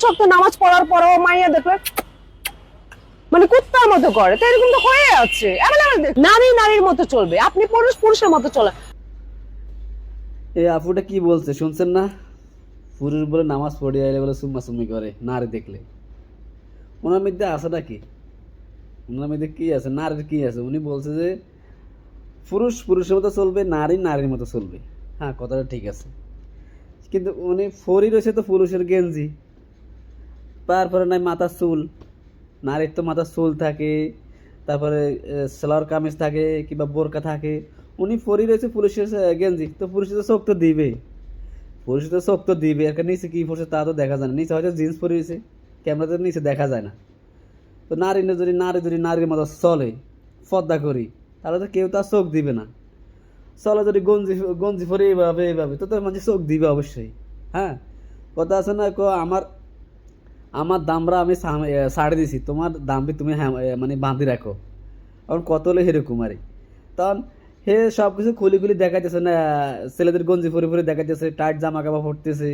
সপ্তাহ নামাজ পড়ার পরেও মাইয়া দেখলে মানে কুত্তার মতো করে, তো এরকম তো হয়ে আছে। নারী নারীর মতো চলবে, আপনি পুরুষ পুরুষের মতো চলে। এই আপুটা কি বলছে শুনছেন না? পুরুষ বলে নামাজ পড়ে আইলে বলে সুম্মা সুম্মি করে নারী দেখলে। ওনার মধ্যে আছেটা কি? ওনার মধ্যে কি আছে? নারীর কি আছে? উনি বলছে যে পুরুষ পুরুষের মতো চলবে, নারী নারীর মতো চলবে। হ্যাঁ, কথাটা ঠিক আছে, কিন্তু উনি ফরি রয়েছে তো পুরুষের গেঞ্জি, তারপরে নাই মাথার চুল, নারীর তো মাথার চুল থাকে, তারপরে সেলার কামিজ থাকে কিংবা বোরকা থাকে। উনি ফরি রয়েছে পুরুষের গেঞ্জি, তো পুরুষের তো চোখ তো দিবে, পুরুষের তো চোখ তো দিবে। একটা নিচে কি পড়ছে তা তো দেখা যায় না, নিচে হয়তো জিন্স পরে রয়েছে, ক্যামেরাতে নিচে দেখা যায় না। তো নারী যদি নারীর মতো চলে, পর্দা করি, তাহলে তো কেউ তার চোখ দিবে না। চলে যদি গঞ্জি গঞ্জি পরে এইভাবে এইভাবে, তো তার মাঝে চোখ দিবে অবশ্যই। হ্যাঁ, কথা আছে না, আমার আমার দামরা আমি ছাড়ে দিছি, তোমার দামটি তুমি মানে বাঁধি রাখো। এখন কত হলো এরকম আরে, তখন হে সব কিছু খুলি খুলি দেখাইতেছে না, ছেলেদের গঞ্জি পরে পরে দেখাইতেছে, টাইট জামা কাপড় পরতেছে,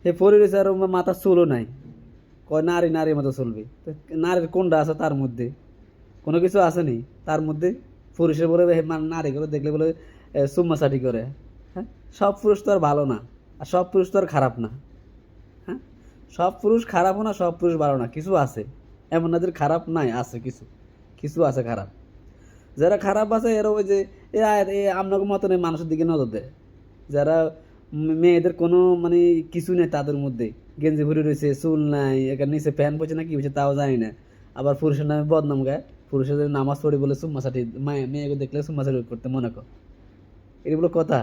হে পরে রয়েছে আর ওর মাথার চুলও নাই। কয় নারী নারীর মতো চলবে, তো নারীর কোনটা আছে তার মধ্যে? কোনো কিছু আছে নি তার মধ্যে? পুরুষের বলে নারী করে দেখলে বলে চুম্মা চাটি করে। হ্যাঁ, সব পুরুষ তো আর ভালো না, আর সব পুরুষ তো আর খারাপ না। হ্যাঁ, সব পুরুষ খারাপও না, সব পুরুষ ভালো না, কিছু আছে এমন না যে খারাপ নাই, আছে কিছু, কিছু আছে খারাপ। যারা খারাপ আছে এরা ওই যে আপনাকে মতন এই মানুষের দিকে নজর দেয়, যারা মেয়েদের কোনো মানে কিছু নেই তাদের মধ্যে, গেঞ্জি ভরে রয়েছে, চুল নাই, এখানে নিচে প্যান্ট পরছে না কি হয়েছে তাও জানি না, আবার পুরুষের নামে বদনাম গায়, পুরুষের যদি নামাজ পড়ি বলে সুম্মাসাটি, মেয়েকে দেখলে সুম্মাসাটি করতে মনে কর, এগুলো কথা।